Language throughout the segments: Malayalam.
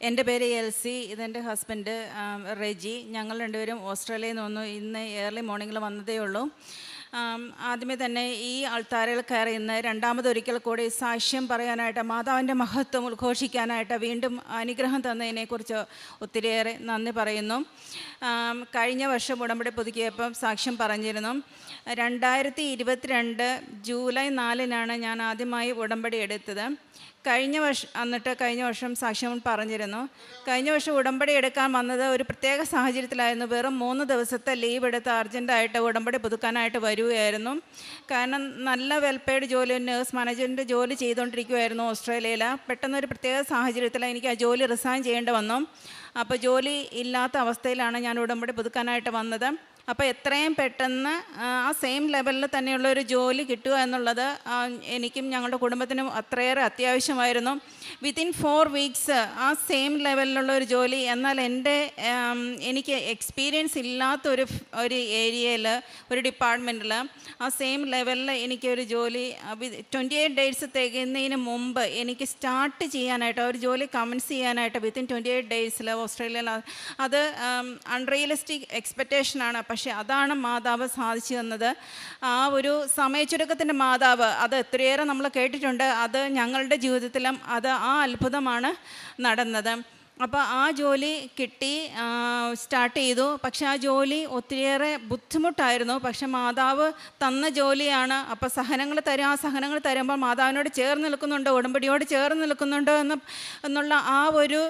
എൻ്റെ പേര് എൽസി, ഇതെൻ്റെ ഹസ്ബൻഡ് റെജി. ഞങ്ങൾ രണ്ടുപേരും ഓസ്ട്രേലിയയിൽ നിന്ന് വന്നു. ഇന്ന് ഏർലി മോർണിംഗിൽ വന്നതേ ഉള്ളൂ. ആദ്യമേ തന്നെ ഈ ആൾത്താരയിൽ കയറി ഇന്ന് രണ്ടാമതൊരിക്കൽ കൂടി സാക്ഷ്യം പറയാനായിട്ട്, മാതാവിൻ്റെ മഹത്വം ഉദ്ഘോഷിക്കാനായിട്ട്, വീണ്ടും അനുഗ്രഹം തന്നതിനെക്കുറിച്ച് ഒത്തിരിയേറെ നന്ദി പറയുന്നു. കഴിഞ്ഞ വർഷം ഉടമ്പടി പുതുക്കിയപ്പം സാക്ഷ്യം പറഞ്ഞിരുന്നു. 2022 ജൂലൈ 4-നാണ് ഞാൻ ആദ്യമായി ഉടമ്പടി എടുത്തത്. കഴിഞ്ഞ വർഷം സാക്ഷ്യം പറഞ്ഞിരുന്നു. കഴിഞ്ഞ വർഷം ഉടമ്പടി എടുക്കാൻ വന്നത് ഒരു പ്രത്യേക സാഹചര്യത്തിലായിരുന്നു. വെറും 3 ദിവസത്തെ ലീവ് എടുത്ത് അർജൻറ്റായിട്ട് ഉടമ്പടി പുതുക്കാനായിട്ട് വരികയായിരുന്നു. കാരണം നല്ല വെൽപെയ്ഡ് ജോലി, നേഴ്സ് മാനേജറിൻ്റെ ജോലി ചെയ്തുകൊണ്ടിരിക്കുകയായിരുന്നു ഓസ്ട്രേലിയയിൽ. പെട്ടെന്നൊരു പ്രത്യേക സാഹചര്യത്തിൽ എനിക്ക് ആ ജോലി റിസൈൻ ചെയ്യേണ്ടി വന്നു. അപ്പോൾ ജോലി ഇല്ലാത്ത അവസ്ഥയിലാണ് ഞാൻ ഉടമ്പടി പുതുക്കാനായിട്ട് വന്നത്. അപ്പോൾ എത്രയും പെട്ടെന്ന് ആ സെയിം ലെവലിൽ തന്നെയുള്ളൊരു ജോലി കിട്ടുക എന്നുള്ളത് എനിക്കും ഞങ്ങളുടെ കുടുംബത്തിനും അത്രയേറെ അത്യാവശ്യമായിരുന്നു. വിത്തിൻ 4 വീക്സ് ആ സെയിം ലെവലിലുള്ള ഒരു ജോലി, എന്നാൽ എനിക്ക് എക്സ്പീരിയൻസ് ഇല്ലാത്ത ഒരു ഏരിയയിൽ, ഒരു ഡിപ്പാർട്ട്മെൻറ്റിൽ ആ സെയിം ലെവലിൽ എനിക്കൊരു ജോലി 28 ഡേയ്സ് തികയുന്നതിന് മുമ്പ് എനിക്ക് സ്റ്റാർട്ട് ചെയ്യാനായിട്ട്, ഒരു ജോലി കമൻസ് ചെയ്യാനായിട്ട് വിത്തിൻ 28 ഡേയ്സിൽ ഓസ്ട്രേലിയയിൽ, അത് അൺറിയലിസ്റ്റിക് എക്സ്പെക്റ്റേഷനാണ്. പക്ഷേ അതാണ് മാതാവ് സാധിച്ചു തന്നത്. ആ ഒരു സമയച്ചുരുക്കത്തിൻ്റെ മാതാവ്, അത് എത്രയേറെ നമ്മൾ കേട്ടിട്ടുണ്ട്. അത് ഞങ്ങളുടെ ജീവിതത്തിലും ആ അത്ഭുതമാണ് നടന്നത്. അപ്പോൾ ആ ജോലി കിട്ടി, സ്റ്റാർട്ട് ചെയ്തു. പക്ഷെ ആ ജോലി ഒത്തിരിയേറെ ബുദ്ധിമുട്ടായിരുന്നു. പക്ഷെ മാതാവ് തന്ന ജോലിയാണ്. അപ്പോൾ ആ സഹനങ്ങൾ തരുമ്പോൾ മാതാവിനോട് ചേർന്ന് നിൽക്കുന്നുണ്ടോ, ഉടമ്പടിയോട് ചേർന്ന് നിൽക്കുന്നുണ്ടോ എന്നുള്ള ആ ഒരു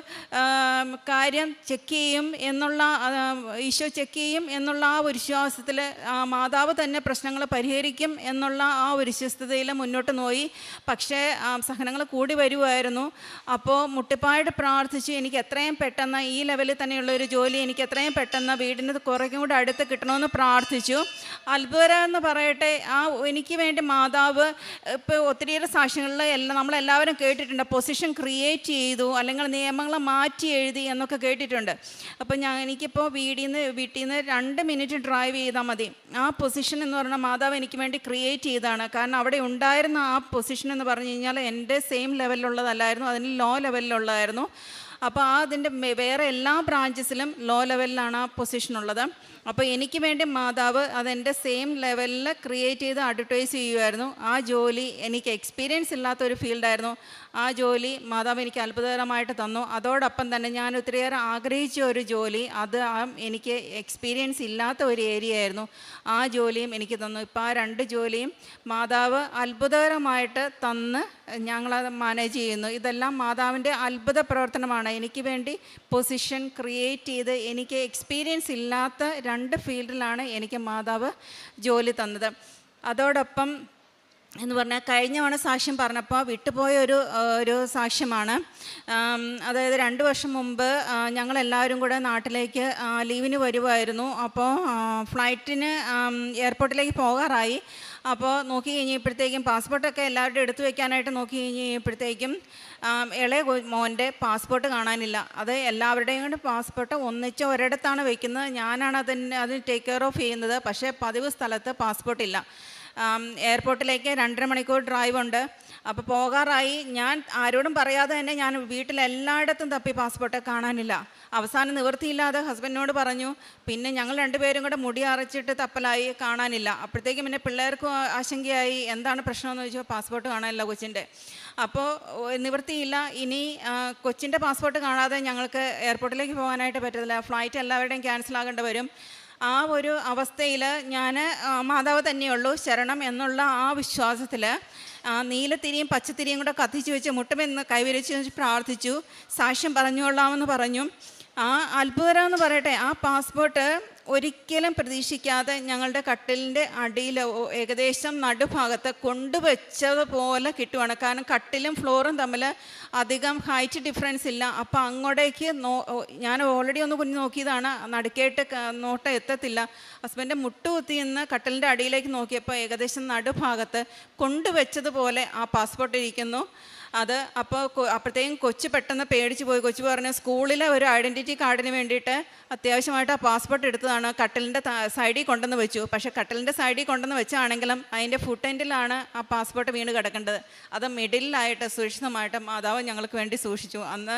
കാര്യം ചെക്ക് ചെയ്യും ഈശോ ചെക്ക് ചെയ്യും എന്നുള്ള ആ ഒരു വിശ്വാസത്തിൽ മാതാവ് തന്നെ പ്രശ്നങ്ങൾ പരിഹരിക്കും എന്നുള്ള ആ ഒരു വിശ്വസ്തതയിൽ മുന്നോട്ട് പോയി. പക്ഷേ സഹനങ്ങൾ കൂടി വരുമായിരുന്നു. അപ്പോൾ മുട്ടിപ്പായിട്ട് പ്രാർത്ഥിച്ചു, എനിക്ക് എത്രയും പെട്ടെന്ന് ഈ ലെവലിൽ തന്നെയുള്ള ഒരു ജോലി എനിക്ക് എത്രയും പെട്ടെന്ന് വീടിന് കുറേക്കും കൂടെ അടുത്ത് കിട്ടണമെന്ന് പ്രാർത്ഥിച്ചു. അത്ഭുതം എന്ന് പറയട്ടെ, എനിക്ക് വേണ്ടി മാതാവ് ഇപ്പോൾ ഒത്തിരിയേറെ സാക്ഷ്യങ്ങളിൽ നമ്മളെല്ലാവരും കേട്ടിട്ടുണ്ട്, പൊസിഷൻ ക്രിയേറ്റ് ചെയ്തു, അല്ലെങ്കിൽ നിയമങ്ങൾ മാറ്റി എഴുതി എന്നൊക്കെ കേട്ടിട്ടുണ്ട്. അപ്പോൾ എനിക്കിപ്പോൾ വീട്ടിൽ നിന്ന് 2 മിനിറ്റ് ഡ്രൈവ് ചെയ്താൽ മതി. ആ പൊസിഷൻ എന്ന് പറഞ്ഞാൽ മാതാവ് എനിക്ക് വേണ്ടി ക്രിയേറ്റ് ചെയ്തതാണ്. കാരണം അവിടെ ഉണ്ടായിരുന്ന ആ പൊസിഷൻ എന്ന് പറഞ്ഞു കഴിഞ്ഞാൽ എൻ്റെ സെയിം ലെവലിലുള്ളതല്ലായിരുന്നു, അതിന് ലോ ലെവലിലുള്ളതായിരുന്നു. അപ്പോൾ അതിൻ്റെ വേറെ എല്ലാ ബ്രാഞ്ചസിലും ലോ ലെവലിലാണ് ആ പൊസിഷനുള്ളത്. അപ്പോൾ എനിക്ക് വേണ്ടി മാതാവ് അതെൻ്റെ സെയിം ലെവലിൽ ക്രിയേറ്റ് ചെയ്ത് അഡ്വർടൈസ് ചെയ്യുമായിരുന്നു. ആ ജോലി എനിക്ക് എക്സ്പീരിയൻസ് ഇല്ലാത്തൊരു ഫീൽഡായിരുന്നു. ആ ജോലി മാതാവ് എനിക്ക് അത്ഭുതകരമായിട്ട് തന്നു. അതോടൊപ്പം തന്നെ ഞാൻ ഒത്തിരിയേറെ ആഗ്രഹിച്ച ഒരു ജോലി, അത് എനിക്ക് എക്സ്പീരിയൻസ് ഇല്ലാത്ത ഒരു ഏരിയ ആയിരുന്നു. ആ ജോലിയും എനിക്ക് തന്നു. ഇപ്പോൾ ആ 2 ജോലിയും മാതാവ് അത്ഭുതകരമായിട്ട് തന്ന് ഞങ്ങളത് മാനേജ് ചെയ്യുന്നു. ഇതെല്ലാം മാതാവിൻ്റെ അത്ഭുത പ്രവർത്തനമാണ്. എനിക്ക് വേണ്ടി പൊസിഷൻ ക്രിയേറ്റ് ചെയ്ത് എനിക്ക് എക്സ്പീരിയൻസ് ഇല്ലാത്ത 2 ഫീൽഡിലാണ് എനിക്ക് മാതാവ് ജോലി തന്നത്. അതോടൊപ്പം എന്ന് പറഞ്ഞാൽ കഴിഞ്ഞ തവണ സാക്ഷ്യം പറഞ്ഞപ്പോൾ വിട്ടുപോയ ഒരു സാക്ഷ്യമാണ്. അതായത് 2 വർഷം മുമ്പ് ഞങ്ങളെല്ലാവരും കൂടെ നാട്ടിലേക്ക് ലീവിന് വരുമായിരുന്നു. അപ്പോൾ ഫ്ലൈറ്റിന് എയർപോർട്ടിലേക്ക് പോകാറായി. അപ്പോൾ നോക്കി കഴിഞ്ഞപ്പോഴത്തേക്കും പാസ്പോർട്ടൊക്കെ എല്ലാവരുടെയും എടുത്തു വയ്ക്കാനായിട്ട് നോക്കി കഴിഞ്ഞപ്പോഴത്തേക്കും ഇളയ മോൻ്റെ പാസ്പോർട്ട് കാണാനില്ല. അത് എല്ലാവരുടെയും കൊണ്ട് പാസ്പോർട്ട് ഒന്നിച്ച് ഒരിടത്താണ് വയ്ക്കുന്നത്. ഞാനാണ് അതിന് ടേക്ക് കെയർ ഓഫ് ചെയ്യുന്നത്. പക്ഷേ പതിവ് സ്ഥലത്ത് പാസ്പോർട്ടില്ല. എയർപോർട്ടിലേക്ക് 2.5 മണിക്കൂർ ഡ്രൈവ് ഉണ്ട്. അപ്പോൾ പോകാറായി. ഞാൻ ആരോടും പറയാതെ തന്നെ ഞാൻ വീട്ടിലെല്ലായിടത്തും തപ്പി, പാസ്പോർട്ട് കാണാനില്ല. അവസാനം നിവൃത്തിയില്ലാതെ ഹസ്ബൻഡിനോട് പറഞ്ഞു. പിന്നെ ഞങ്ങൾ 2 പേരും കൂടെ മുടി അരച്ചിട്ട് തപ്പലായി, കാണാനില്ല. അപ്പോഴത്തേക്കും പിന്നെ പിള്ളേർക്കും ആശങ്കയായി, എന്താണ് പ്രശ്നമെന്ന് ചോദിച്ചാൽ പാസ്പോർട്ട് കാണാനില്ല കൊച്ചിൻ്റെ. അപ്പോൾ നിവൃത്തിയില്ല, ഇനി കൊച്ചിൻ്റെ പാസ്പോർട്ട് കാണാതെ ഞങ്ങൾക്ക് എയർപോർട്ടിലേക്ക് പോകാനായിട്ട് പറ്റത്തില്ല, ഫ്ലൈറ്റ് എല്ലാവരുടെയും ക്യാൻസൽ ആകേണ്ടി വരും. ആ ഒരു അവസ്ഥയിൽ ഞാൻ മാതാവ് തന്നെയുള്ളൂ ശരണം എന്നുള്ള ആ വിശ്വാസത്തിൽ നീലത്തിരിയും പച്ചത്തിരിയും കൂടെ കത്തിച്ച് വെച്ച് മുട്ടുമെന്ന് കൈവരിച്ച് പ്രാർത്ഥിച്ചു. സാക്ഷ്യം പറഞ്ഞുകൊള്ളാമെന്ന് പറഞ്ഞു. ആ അത്ഭുതം എന്ന് പറയട്ടെ, ആ പാസ്പോർട്ട് ഒരിക്കലും പ്രതീക്ഷിക്കാതെ ഞങ്ങളുടെ കട്ടിലിൻ്റെ അടിയിൽ ഏകദേശം നടുഭാഗത്ത് കൊണ്ടുവച്ചതുപോലെ കിട്ടുവാണ്. കാരണം കട്ടിലും ഫ്ലോറും തമ്മിൽ അധികം ഹൈറ്റ് ഡിഫറൻസ് ഇല്ല. അപ്പോൾ അങ്ങോട്ടേക്ക് ഞാൻ ഓൾറെഡി ഒന്ന് കുഞ്ഞ് നോക്കിയതാണ്, നടുക്കേട്ട് നോട്ടം എത്തത്തില്ല. ഹസ്ബൻഡ് മുട്ടുകുത്തി നിന്ന് കട്ടിലിൻ്റെ അടിയിലേക്ക് നോക്കിയപ്പോൾ ഏകദേശം നടുഭാഗത്ത് കൊണ്ടുവച്ചതുപോലെ ആ പാസ്പോർട്ട് ഇരിക്കുന്നു. അപ്പോഴത്തേക്കും കൊച്ചു പെട്ടെന്ന് പേടിച്ച് പോയി. കൊച്ചു പറഞ്ഞു, സ്കൂളിലെ ഒരു ഐഡൻറ്റിറ്റി കാർഡിന് വേണ്ടിയിട്ട് അത്യാവശ്യമായിട്ട് ആ പാസ്പോർട്ട് എടുത്തതാണ്, എന്താണ് കട്ടിലിൻ്റെ സൈഡിൽ കൊണ്ടുവന്ന് വെച്ചു. പക്ഷേ കട്ടിലിൻ്റെ സൈഡിൽ കൊണ്ടുവന്ന് വെച്ചാണെങ്കിലും അതിൻ്റെ ഫുട്ട് എൻഡിലാണ് ആ പാസ്പോർട്ട് വീണ് കിടക്കേണ്ടത്. അത് മിഡിലായിട്ട് സുരക്ഷിതമായിട്ട് മാതാവ് ഞങ്ങൾക്ക് വേണ്ടി സൂക്ഷിച്ചു അന്ന്.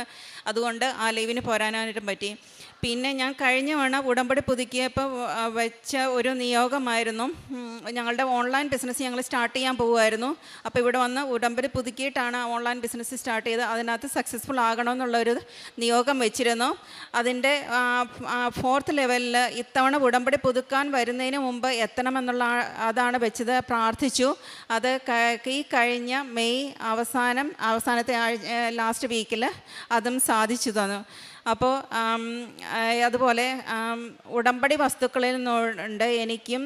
അതുകൊണ്ട് ആ ലീവിന് പോരാനായിട്ടും പറ്റി. പിന്നെ ഞാൻ കഴിഞ്ഞ തവണ ഉടമ്പടി പുതുക്കിയപ്പോൾ വെച്ച ഒരു നിയോഗമായിരുന്നു, ഞങ്ങളുടെ ഓൺലൈൻ ബിസിനസ് ഞങ്ങൾ സ്റ്റാർട്ട് ചെയ്യാൻ പോകുമായിരുന്നു. അപ്പോൾ ഇവിടെ വന്ന് ഉടമ്പടി പുതുക്കിയിട്ടാണ് ഓൺലൈൻ ബിസിനസ് സ്റ്റാർട്ട് ചെയ്തത്. അതിനകത്ത് സക്സസ്ഫുൾ ആകണമെന്നുള്ളൊരു നിയോഗം വെച്ചിരുന്നു. അതിൻ്റെ 4th ലെവലിൽ ഇത്തവണ ഉടമ്പടി പുതുക്കാൻ വരുന്നതിന് മുമ്പ് എത്തണമെന്നുള്ള അതാണ് വെച്ചത്. പ്രാർത്ഥിച്ചു. അത് ഈ കഴിഞ്ഞ മെയ് അവസാനത്തെ ലാസ്റ്റ് വീക്കിൽ അതും സാധിച്ചു തന്നു. അപ്പോൾ അതുപോലെ ഉടമ്പടി വസ്തുക്കളിൽ നിന്നുണ്ട് എനിക്കും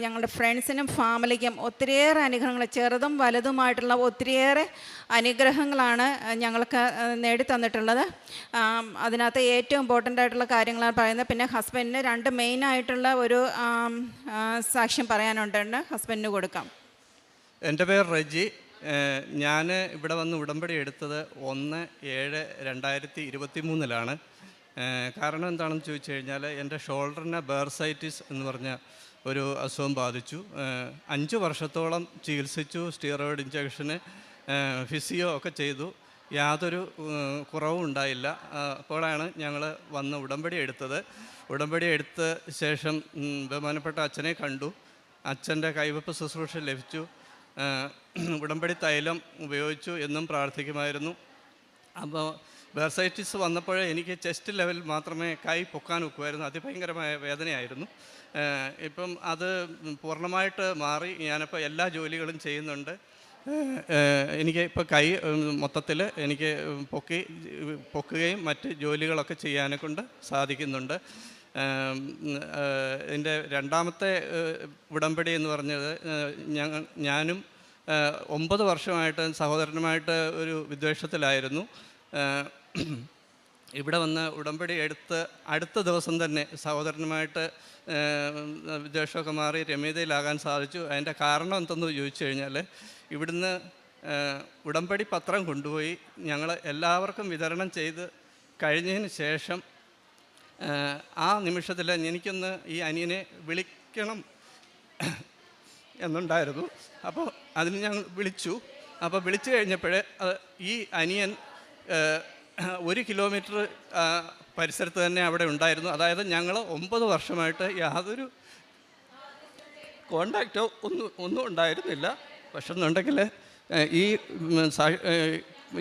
ഞങ്ങളുടെ ഫ്രണ്ട്സിനും ഫാമിലിക്കും ഒത്തിരിയേറെ അനുഗ്രഹങ്ങൾ, ചെറുതും വലുതുമായിട്ടുള്ള ഒത്തിരിയേറെ അനുഗ്രഹങ്ങളാണ് ഞങ്ങൾക്ക് നേടിത്തന്നിട്ടുള്ളത്. അതിനകത്ത് ഏറ്റവും ഇമ്പോർട്ടൻ്റ് ആയിട്ടുള്ള കാര്യങ്ങളാണ് പറയുന്നത്. പിന്നെ ഹസ്ബൻഡിന് 2 മെയിനായിട്ടുള്ള ഒരു സാക്ഷ്യം പറയാനുണ്ട്. ഹസ്ബൻഡിന് കൊടുക്കാം. എൻ്റെ പേര് റെജി. ഞാൻ ഇവിടെ വന്ന് ഉടമ്പടി എടുത്തത് 1/7/2023 കാരണം എന്താണെന്ന് ചോദിച്ചു കഴിഞ്ഞാൽ എൻ്റെ ഷോൾഡറിന് ബേർസൈറ്റിസ് എന്ന് പറഞ്ഞ ഒരു അസുഖം ബാധിച്ചു. 5 വർഷത്തോളം ചികിത്സിച്ചു. സ്റ്റീറോയിഡ് ഇഞ്ചക്ഷന്, ഫിസിയോ ഒക്കെ ചെയ്തു. യാതൊരു കുറവും ഉണ്ടായില്ല. അപ്പോഴാണ് ഞങ്ങൾ വന്ന് ഉടമ്പടി എടുത്തത്. ഉടമ്പടി എടുത്ത ശേഷം ബഹുമാനപ്പെട്ട അച്ഛനെ കണ്ടു. അച്ഛൻ്റെ കൈവപ്പ് ശുശ്രൂഷ ലഭിച്ചു. ഉടമ്പടി തൈലം ഉപയോഗിച്ചു എന്നും പ്രാർത്ഥിക്കുമായിരുന്നു. അപ്പോൾ ബേർസൈറ്റിസ് വന്നപ്പോൾ എനിക്ക് ചെസ്റ്റ് ലെവൽ മാത്രമേ കൈ പൊക്കാൻ ഒക്കുമായിരുന്നു. അതിഭയങ്കരമായ വേദനയായിരുന്നു. ഇപ്പം അത് പൂർണ്ണമായിട്ട് മാറി. ഞാനിപ്പോൾ എല്ലാ ജോലികളും ചെയ്യുന്നുണ്ട്. എനിക്ക് ഇപ്പോൾ കൈ മൊത്തത്തിൽ എനിക്ക് പൊക്കുകയും മറ്റ് ജോലികളൊക്കെ ചെയ്യാനെ കൊണ്ട് സാധിക്കുന്നുണ്ട്. എൻ്റെ രണ്ടാമത്തെ ഉടമ്പടി എന്ന് പറഞ്ഞത് ഞാനും 9 വർഷമായിട്ട് സഹോദരനുമായിട്ട് ഒരു വിദ്വേഷത്തിലായിരുന്നു. ഇവിടെ വന്ന് ഉടമ്പടി എടുത്ത് അടുത്ത ദിവസം തന്നെ സഹോദരനുമായിട്ട് വിദ്വേഷമൊക്കെ മാറി രമ്യതയിലാകാൻ സാധിച്ചു. അതിൻ്റെ കാരണം എന്തെന്ന് ചോദിച്ചു കഴിഞ്ഞാൽ ഇവിടുന്ന് ഉടമ്പടി പത്രം കൊണ്ടുപോയി ഞങ്ങൾ എല്ലാവർക്കും വിതരണം ചെയ്ത് കഴിഞ്ഞതിന് ശേഷം ആ നിമിഷത്തിൽ എനിക്കൊന്ന് ഈ അനിയനെ വിളിക്കണം എന്നുണ്ടായിരുന്നു. അപ്പോൾ അതിന് ഞങ്ങൾ വിളിച്ചു. അപ്പോൾ വിളിച്ചു കഴിഞ്ഞപ്പോഴേ ഈ അനിയൻ 1 കിലോമീറ്റർ പരിസരത്ത് തന്നെ അവിടെ ഉണ്ടായിരുന്നു. അതായത് ഞങ്ങൾ 9 വർഷമായിട്ട് യാതൊരു കോണ്ടാക്റ്റോ ഒന്നും ഉണ്ടായിരുന്നില്ല. പക്ഷെ എന്നുണ്ടെങ്കിൽ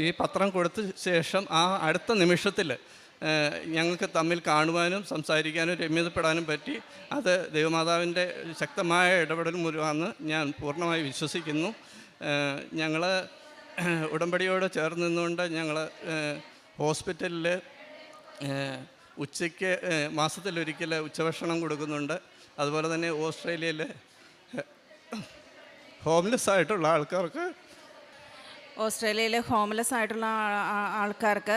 ഈ പത്രം കൊടുത്ത ശേഷം ആ അടുത്ത നിമിഷത്തിൽ ഞങ്ങൾക്ക് തമ്മിൽ കാണുവാനും സംസാരിക്കാനും രമ്യതപ്പെടാനും പറ്റി. അത് ദൈവമാതാവിൻ്റെ ശക്തമായ ഇടപെടൽ മൂലമാണെന്ന് ഞാൻ പൂർണ്ണമായി വിശ്വസിക്കുന്നു. ഞങ്ങൾ ഉടമ്പടിയോട് ചേർന്ന് നിന്നുകൊണ്ട് ഞങ്ങൾ ഹോസ്പിറ്റലിൽ ഉച്ചയ്ക്ക് മാസത്തിലൊരിക്കൽ ഉച്ചഭക്ഷണം കൊടുക്കുന്നുണ്ട്. അതുപോലെ തന്നെ ഓസ്ട്രേലിയയിൽ ഹോംലെസ് ആയിട്ടുള്ള ആൾക്കാർക്ക്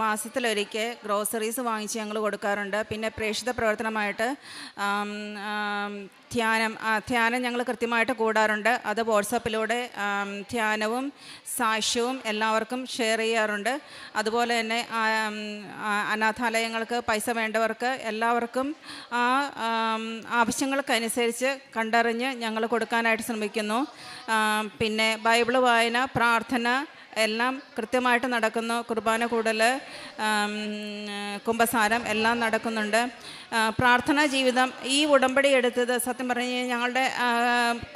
മാസത്തിലൊരിക്കൽ ഗ്രോസറീസ് വാങ്ങിച്ച് ഞങ്ങൾ കൊടുക്കാറുണ്ട്. പിന്നെ പ്രേക്ഷിത പ്രവർത്തനമായിട്ട് ധ്യാനം ഞങ്ങൾ കൃത്യമായിട്ട് കൂടാറുണ്ട്. അത് വാട്സാപ്പിലൂടെ ധ്യാനവും സാക്ഷ്യവും എല്ലാവർക്കും ഷെയർ ചെയ്യാറുണ്ട്. അതുപോലെ തന്നെ അനാഥാലയങ്ങൾക്ക് പൈസ വേണ്ടവർക്ക് എല്ലാവർക്കും ആ ആവശ്യങ്ങൾക്കനുസരിച്ച് കണ്ടറിഞ്ഞ് ഞങ്ങൾ കൊടുക്കാനായിട്ട് ശ്രമിക്കുന്നു. പിന്നെ ബൈബിള് വായന, പ്രാർത്ഥന എല്ലാം കൃത്യമായിട്ട് നടക്കുന്നു. കുർബാന കൂടൽ, കുമ്പസാരം എല്ലാം നടക്കുന്നുണ്ട്. പ്രാർത്ഥനാ ജീവിതം ഈ ഉടമ്പടി എടുത്തത് സത്യം പറഞ്ഞു കഴിഞ്ഞാൽ ഞങ്ങളുടെ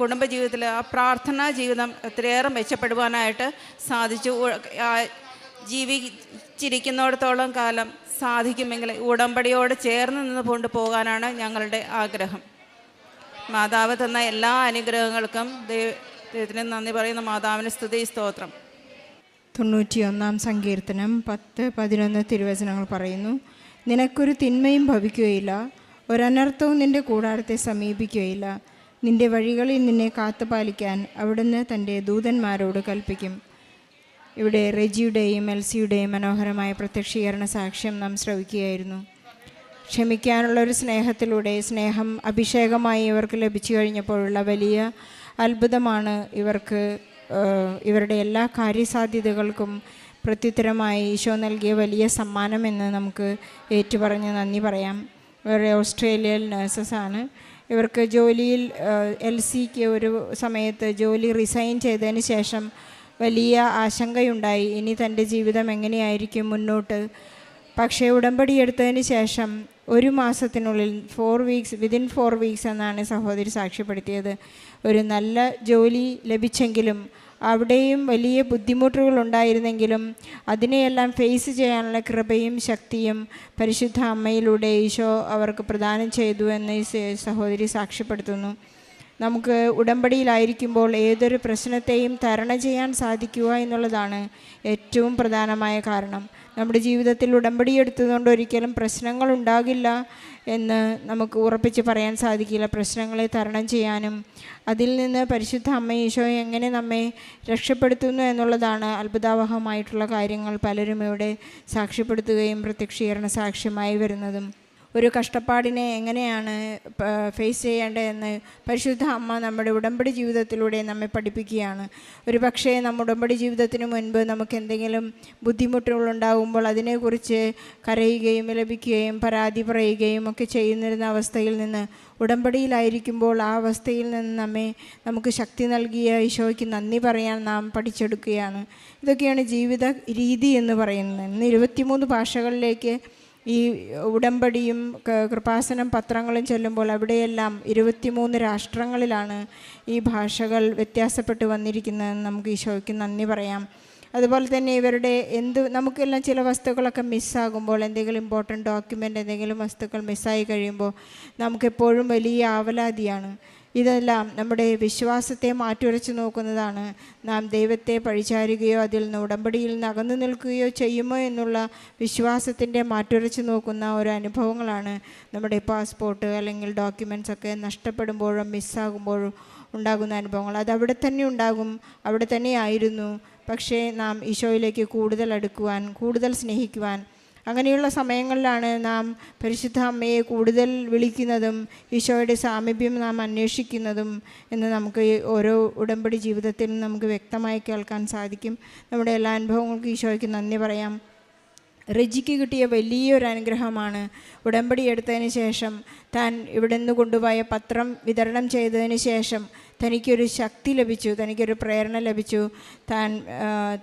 കുടുംബജീവിതത്തിൽ ആ പ്രാർത്ഥനാ ജീവിതം ഒത്തിരിയേറെ മെച്ചപ്പെടുവാനായിട്ട് സാധിച്ചു. ജീവിച്ചിരിക്കുന്നിടത്തോളം കാലം സാധിക്കുമെങ്കിൽ ഉടമ്പടിയോട് ചേർന്ന് നിന്ന് കൊണ്ടുപോകാനാണ് ഞങ്ങളുടെ ആഗ്രഹം. മാതാവ് തന്ന എല്ലാ അനുഗ്രഹങ്ങൾക്കും ദൈവത്തിന് നന്ദി പറയുന്ന മാതാവിന് സ്തുതി, സ്തോത്രം. 91-ാം സങ്കീർത്തനം 10-11 തിരുവചനങ്ങൾ പറയുന്നു: നിനക്കൊരു തിന്മയും ഭവിക്കുകയില്ല, ഒരനർത്ഥവും നിൻ്റെ കൂടാരത്തെ സമീപിക്കുകയില്ല. നിൻ്റെ വഴികളിൽ നിന്നെ കാത്തുപാലിക്കാൻ അവിടുന്ന് തൻ്റെ ദൂതന്മാരോട് കൽപ്പിക്കും. ഇവിടെ റെജിയുടെയും എൽസിയുടെയും മനോഹരമായ പ്രത്യക്ഷീകരണ സാക്ഷ്യം നാം ശ്രവിക്കുകയായിരുന്നു. ക്ഷമിക്കാനുള്ളൊരു സ്നേഹത്തിലൂടെ സ്നേഹം അഭിഷേകമായി ഇവർക്ക് ലഭിച്ചു കഴിഞ്ഞപ്പോഴുള്ള വലിയ അത്ഭുതമാണ് ഇവരുടെ എല്ലാ കാര്യസാധ്യതകൾക്കും പ്രത്യുത്തരമായി ഈശോ നൽകിയ വലിയ സമ്മാനമെന്ന് നമുക്ക് ഏറ്റുപറഞ്ഞ് നന്ദി പറയാം. ഇവർ ഓസ്ട്രേലിയയിൽ നഴ്സസാണ്. ഇവർക്ക് ജോലിയിൽ LCക്ക് ഒരു സമയത്ത് ജോലി റിസൈൻ ചെയ്തതിന് ശേഷം വലിയ ആശങ്കയുണ്ടായി, ഇനി തൻ്റെ ജീവിതം എങ്ങനെയായിരിക്കും മുന്നോട്ട്. പക്ഷേ ഉടമ്പടി എടുത്തതിന് ശേഷം 1 മാസത്തിനുള്ളിൽ വിതിൻ 4 വീക്സ് എന്നാണ് സഹോദരി സാക്ഷ്യപ്പെടുത്തിയത്, ഒരു നല്ല ജോലി ലഭിച്ചെങ്കിലും അവിടെയും വലിയ ബുദ്ധിമുട്ടുകൾ ഉണ്ടായിരുന്നെങ്കിലും അതിനെയെല്ലാം ഫേസ് ചെയ്യാനുള്ള കൃപയും ശക്തിയും പരിശുദ്ധ അമ്മയിലൂടെ ഈശോ അവർക്ക് പ്രദാനം ചെയ്തു എന്ന് സഹോദരി സാക്ഷ്യപ്പെടുത്തുന്നു. നമുക്ക് ഉടമ്പടിയിലായിരിക്കുമ്പോൾ ഏതൊരു പ്രശ്നത്തെയും തരണം ചെയ്യാൻ സാധിക്കുക എന്നുള്ളതാണ് ഏറ്റവും പ്രധാനമായ കാരണം. നമ്മുടെ ജീവിതത്തിൽ ഉടമ്പടി എടുത്തതുകൊണ്ട് ഒരിക്കലും പ്രശ്നങ്ങൾ ഉണ്ടാകില്ല എന്ന് നമുക്ക് ഉറപ്പിച്ച് പറയാൻ സാധിക്കില്ല. പ്രശ്നങ്ങളെ തരണം ചെയ്യാനും അതിൽ നിന്ന് പരിശുദ്ധ അമ്മ ഈശോ എങ്ങനെ നമ്മെ രക്ഷപ്പെടുത്തുന്നു എന്നുള്ളതാണ് അത്ഭുതാവഹമായിട്ടുള്ള കാര്യങ്ങൾ പലരും ഇവിടെ സാക്ഷ്യപ്പെടുത്തുകയും പ്രത്യക്ഷീകരണ സാക്ഷ്യമായി വരുന്നതും. ഒരു കഷ്ടപ്പാടിനെ എങ്ങനെയാണ് ഫേസ് ചെയ്യേണ്ടതെന്ന് പരിശുദ്ധ അമ്മ നമ്മുടെ ഉടമ്പടി ജീവിതത്തിലൂടെ നമ്മെ പഠിപ്പിക്കുകയാണ്. ഒരു പക്ഷേ നമ്മുടെ ഉടമ്പടി ജീവിതത്തിന് മുൻപ് നമുക്ക് എന്തെങ്കിലും ബുദ്ധിമുട്ടുകളുണ്ടാകുമ്പോൾ അതിനെക്കുറിച്ച് കരയുകയും വിലപിക്കുകയും പരാതി പറയുകയും ഒക്കെ ചെയ്യുന്നിരുന്ന അവസ്ഥയിൽ നിന്ന് ഉടമ്പടിയിലായിരിക്കുമ്പോൾ ആ അവസ്ഥയിൽ നിന്ന് നമുക്ക് ശക്തി നൽകിയ ഈശോയ്ക്ക് നന്ദി പറയാൻ നാം പഠിച്ചെടുക്കുകയാണ്. ഇതൊക്കെയാണ് ജീവിത രീതി എന്ന് പറയുന്നത്. ഇന്ന് 23 ഭാഷകളിലേക്ക് ഈ ഉടമ്പടിയും കൃപാസനം പത്രങ്ങളും ചെല്ലുമ്പോൾ അവിടെയെല്ലാം 23 രാഷ്ട്രങ്ങളിലാണ് ഈ ഭാഷകൾ വ്യത്യാസപ്പെട്ട് വന്നിരിക്കുന്നതെന്ന് നമുക്ക് ഈശോയ്ക്ക് നന്ദി പറയാം. അതുപോലെ തന്നെ ഇവരുടെ നമുക്കെല്ലാം ചില വസ്തുക്കളൊക്കെ മിസ്സാകുമ്പോൾ, എന്തെങ്കിലും ഇമ്പോർട്ടൻ്റ് ഡോക്യുമെൻ്റ്, എന്തെങ്കിലും വസ്തുക്കൾ മിസ്സായി കഴിയുമ്പോൾ നമുക്കെപ്പോഴും വലിയ ആവലാതിയാണ്. ഇതെല്ലാം നമ്മുടെ വിശ്വാസത്തെ മാറ്റുരച്ച് നോക്കുന്നതാണ്. നാം ദൈവത്തെ പഴിചാരുകയോ അതിൽ നിന്ന് ഉടമ്പടിയിൽ നിന്ന് അകന്നു നിൽക്കുകയോ ചെയ്യുമോ എന്നുള്ള വിശ്വാസത്തിൻ്റെ മാറ്റുരച്ച് നോക്കുന്ന ഓരോ അനുഭവങ്ങളാണ് നമ്മുടെ പാസ്പോർട്ട് അല്ലെങ്കിൽ ഡോക്യുമെൻറ്റ്സ് ഒക്കെ നഷ്ടപ്പെടുമ്പോഴും മിസ്സാകുമ്പോഴും ഉണ്ടാകുന്ന അനുഭവങ്ങൾ. അത് അവിടെ തന്നെ ഉണ്ടാകും, അവിടെ തന്നെ ആയിരുന്നു. പക്ഷേ നാം ഈശോയിലേക്ക് കൂടുതൽ അടുക്കുവാൻ, കൂടുതൽ സ്നേഹിക്കുവാൻ, അങ്ങനെയുള്ള സമയങ്ങളിലാണ് നാം പരിശുദ്ധ അമ്മയെ കൂടുതൽ വിളിക്കുന്നതും ഈശോയുടെ സാമീപ്യം നാം അന്വേഷിക്കുന്നതും എന്ന് നമുക്ക് ഓരോ ഉടമ്പടി ജീവിതത്തിൽ നമുക്ക് വ്യക്തമായി കേൾക്കാൻ സാധിക്കും. നമ്മുടെ എല്ലാ അനുഭവങ്ങൾക്കും ഈശോയ്ക്ക് നന്ദി പറയാം. റെജിക്ക് കിട്ടിയ വലിയൊരു അനുഗ്രഹമാണ് ഉടമ്പടി എടുത്തതിന് ശേഷം താൻ ഇവിടെ നിന്ന് കൊണ്ടുപോയ പത്രം വിതരണം ചെയ്തതിന് ശേഷം തനിക്കൊരു ശക്തി ലഭിച്ചു, തനിക്കൊരു പ്രേരണ ലഭിച്ചു.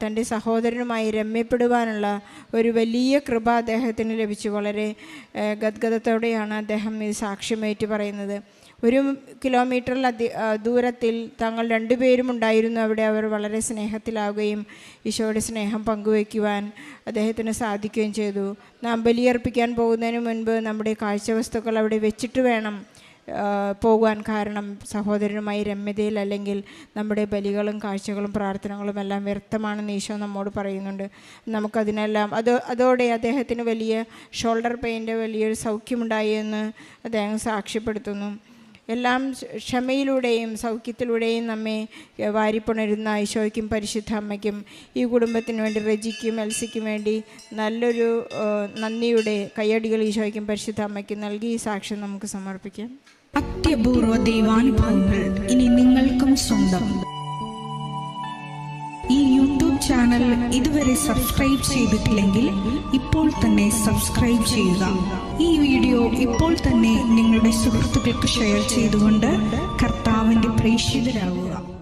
തൻ്റെ സഹോദരനുമായി രമ്യപ്പെടുവാനുള്ള ഒരു വലിയ കൃപ അദ്ദേഹത്തിന് ലഭിച്ചു. വളരെ ഗദ്ഗദത്തോടെയാണ് അദ്ദേഹം ഇത് സാക്ഷ്യമേറ്റ് പറയുന്നത്. 1 കിലോമീറ്റർ ദൂരത്തിൽ തങ്ങൾ 2 പേരും ഉണ്ടായിരുന്നു. അവിടെ അവർ വളരെ സ്നേഹത്തിലാവുകയും ഈശോയുടെ സ്നേഹം പങ്കുവയ്ക്കുവാൻ അദ്ദേഹത്തിന് സാധിക്കുകയും ചെയ്തു. നാം ബലിയർപ്പിക്കാൻ പോകുന്നതിന് മുൻപ് നമ്മുടെ കാഴ്ചവസ്തുക്കൾ അവിടെ വെച്ചിട്ട് വേണം പോകുവാൻ. കാരണം സഹോദരനുമായി രമ്യതയിൽ അല്ലെങ്കിൽ നമ്മുടെ ബലികളും കാഴ്ചകളും പ്രാർത്ഥനകളും എല്ലാം വ്യർത്ഥമാണെന്ന് ഈശോ നമ്മോട് പറയുന്നുണ്ട്. നമുക്കതിനെല്ലാം അതോടെ അദ്ദേഹത്തിന് വലിയ ഷോൾഡർ പെയിൻ്റെ വലിയൊരു സൗഖ്യമുണ്ടായി എന്ന് അദ്ദേഹം സാക്ഷ്യപ്പെടുത്തുന്നു. എല്ലാം ക്ഷമയിലൂടെയും സൗഖ്യത്തിലൂടെയും നമ്മെ വാരിപ്പുണരുന്ന ഈശോയ്ക്കും പരിശുദ്ധ അമ്മയ്ക്കും ഈ കുടുംബത്തിന് വേണ്ടി റെജിക്കും എൽസിക്കും വേണ്ടി നല്ലൊരു നന്ദിയുടെ കയ്യടികൾ ഈശോയ്ക്കും പരിശുദ്ധ അമ്മയ്ക്കും നൽകി ഈ സാക്ഷ്യം നമുക്ക് സമർപ്പിക്കാം. അത്യപൂർവ ദൈവാനുഭവങ്ങൾ ഇനി നിങ്ങൾക്കും സ്വന്തം. ഈ യൂട്യൂബ് ചാനൽ ഇതുവരെ സബ്സ്ക്രൈബ് ചെയ്തിട്ടില്ലെങ്കിൽ ഇപ്പോൾ തന്നെ സബ്സ്ക്രൈബ് ചെയ്യുക. ഈ വീഡിയോ ഇപ്പോൾ തന്നെ നിങ്ങളുടെ സുഹൃത്തുക്കൾക്ക് ഷെയർ ചെയ്തുകൊണ്ട് കർത്താവിൻ്റെ പ്രേക്ഷിതരാകുക.